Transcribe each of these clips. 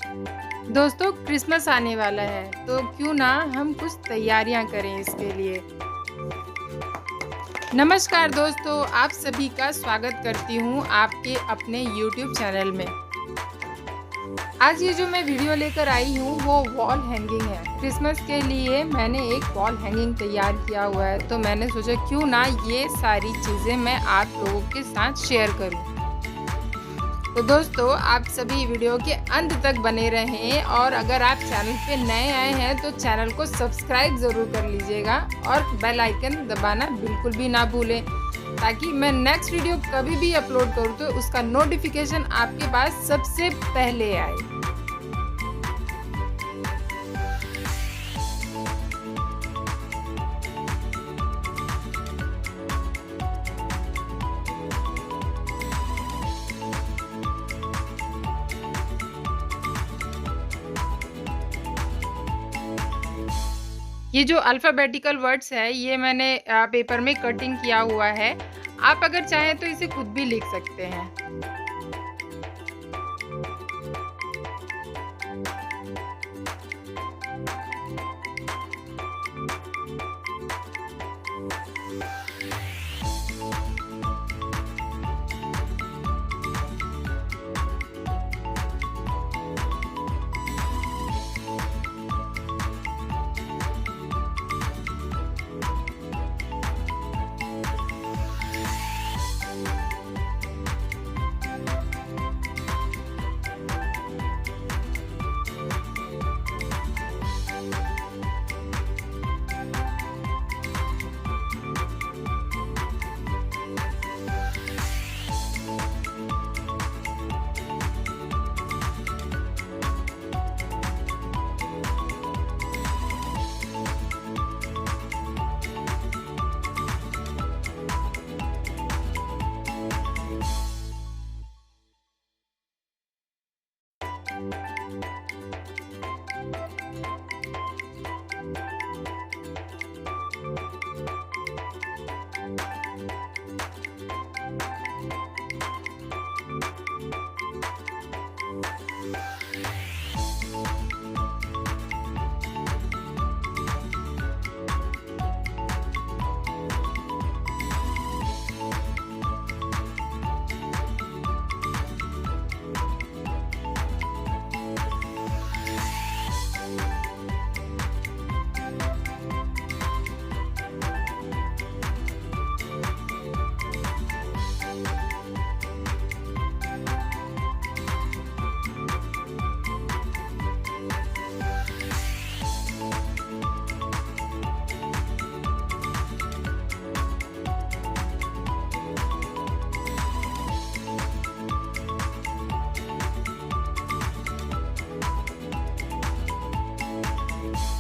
दोस्तों क्रिसमस आने वाला है तो क्यों ना हम कुछ तैयारियां करें इसके लिए। नमस्कार दोस्तों, आप सभी का स्वागत करती हूं आपके अपने YouTube चैनल में। आज ये जो मैं वीडियो लेकर आई हूं वो वॉल हैंगिंग है। क्रिसमस के लिए मैंने एक वॉल हैंगिंग तैयार किया हुआ है, तो मैंने सोचा क्यों ना ये सारी चीज़ें मैं आप लोगों के साथ शेयर करूं। तो दोस्तों आप सभी वीडियो के अंत तक बने रहें और अगर आप चैनल पे नए आए हैं तो चैनल को सब्सक्राइब ज़रूर कर लीजिएगा और बेल आइकन दबाना बिल्कुल भी ना भूलें, ताकि मैं नेक्स्ट वीडियो कभी भी अपलोड करूँ तो उसका नोटिफिकेशन आपके पास सबसे पहले आए। ये जो अल्फ़ाबेटिकल वर्ड्स है ये मैंने पेपर में कटिंग किया हुआ है। आप अगर चाहें तो इसे खुद भी लिख सकते हैं।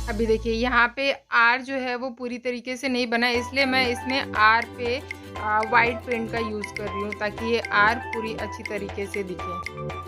अभी देखिए यहाँ पे आर जो है वो पूरी तरीके से नहीं बना है, इसलिए मैं इसमें आर पे वाइट पेंट का यूज़ कर रही हूँ ताकि ये आर पूरी अच्छी तरीके से दिखे।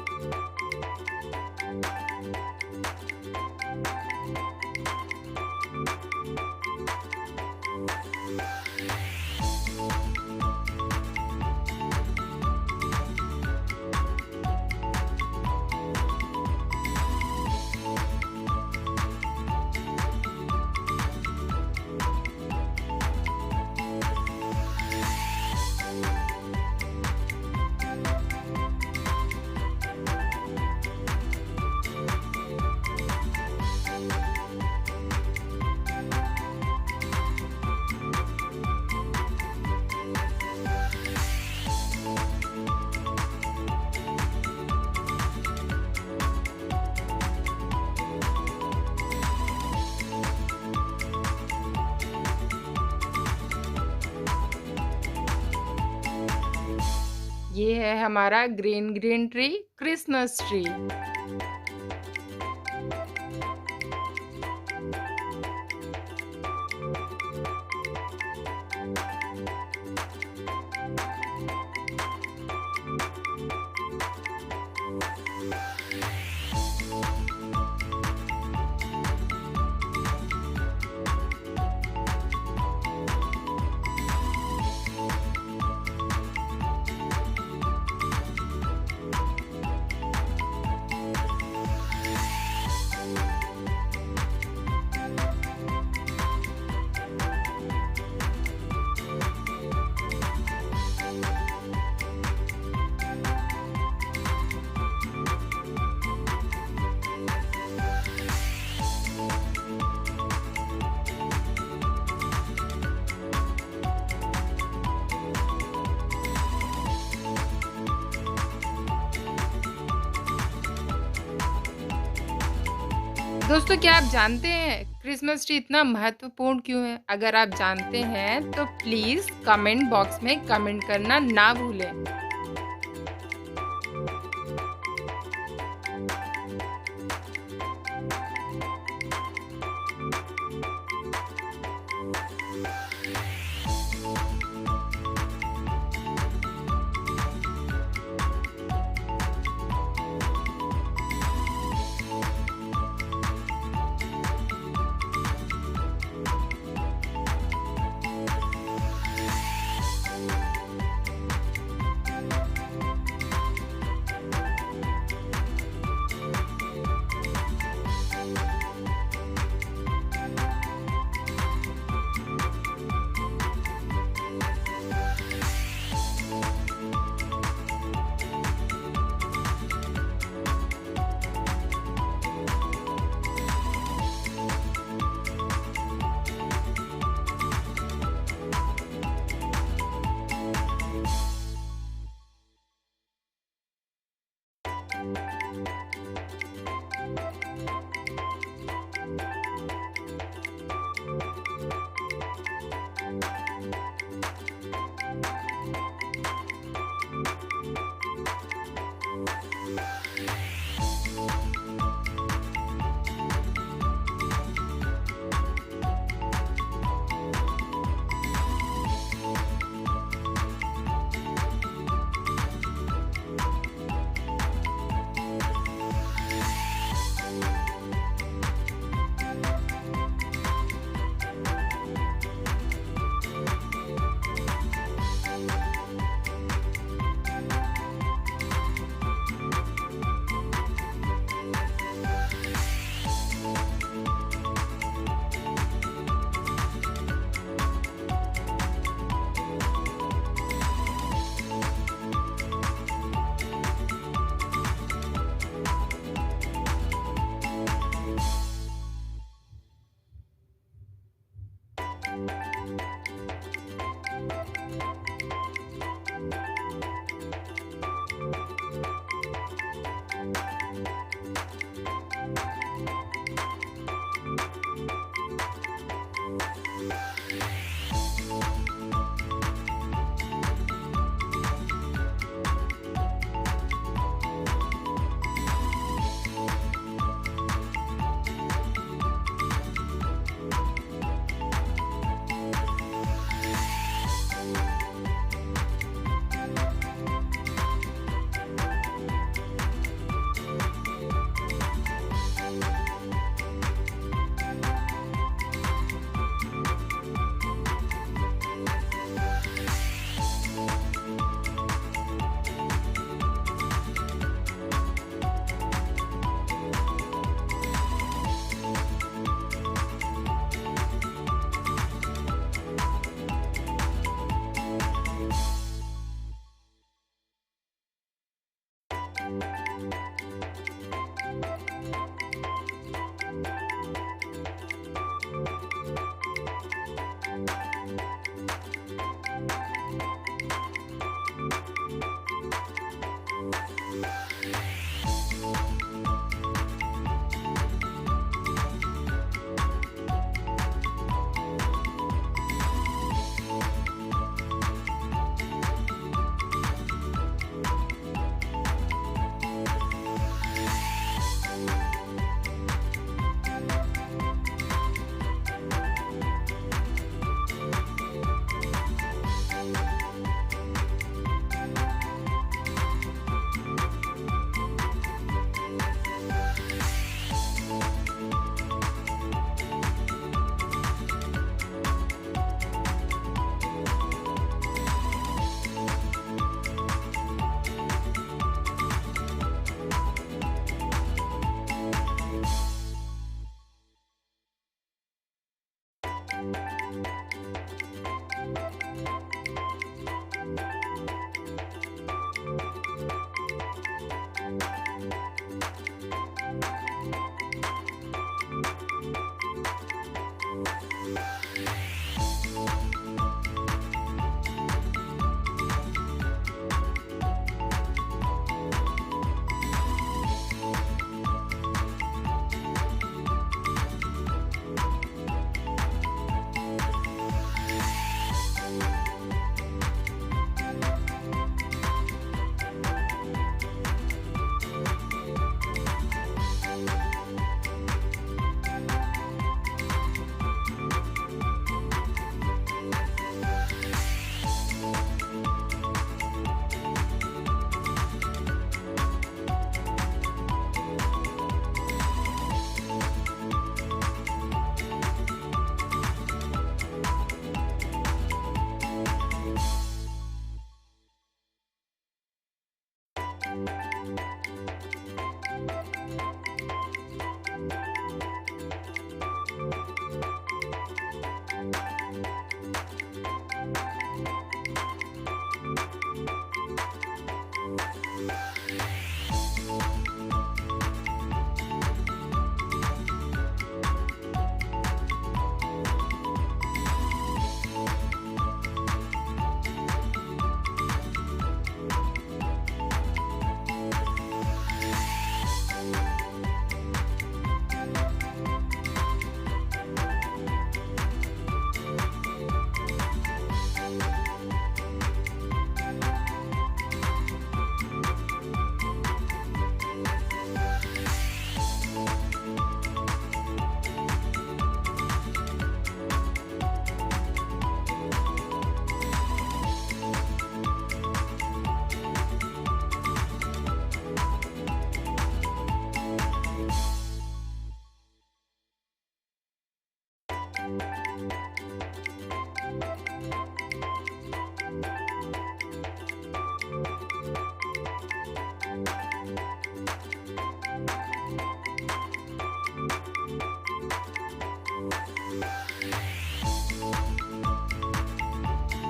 ये है हमारा green green tree, Christmas tree. दोस्तों, क्या आप जानते हैं क्रिसमस ट्री इतना महत्वपूर्ण क्यों है? अगर आप जानते हैं तो प्लीज़ कमेंट बॉक्स में कमेंट करना ना भूलें।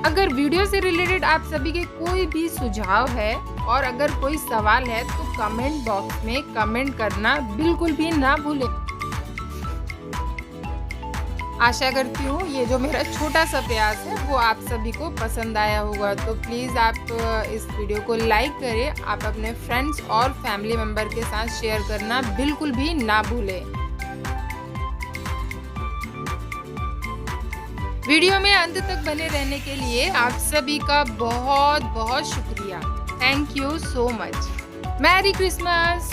अगर वीडियो से रिलेटेड आप सभी के कोई भी सुझाव है और अगर कोई सवाल है तो कमेंट बॉक्स में कमेंट करना बिल्कुल भी ना भूलें। आशा करती हूँ ये जो मेरा छोटा सा प्रयास है वो आप सभी को पसंद आया होगा। तो प्लीज़ आप इस वीडियो को लाइक करें। आप अपने फ्रेंड्स और फैमिली मेम्बर के साथ शेयर करना बिल्कुल भी ना भूलें। वीडियो में अंत तक बने रहने के लिए आप सभी का बहुत बहुत शुक्रिया। Thank you so much. Merry Christmas.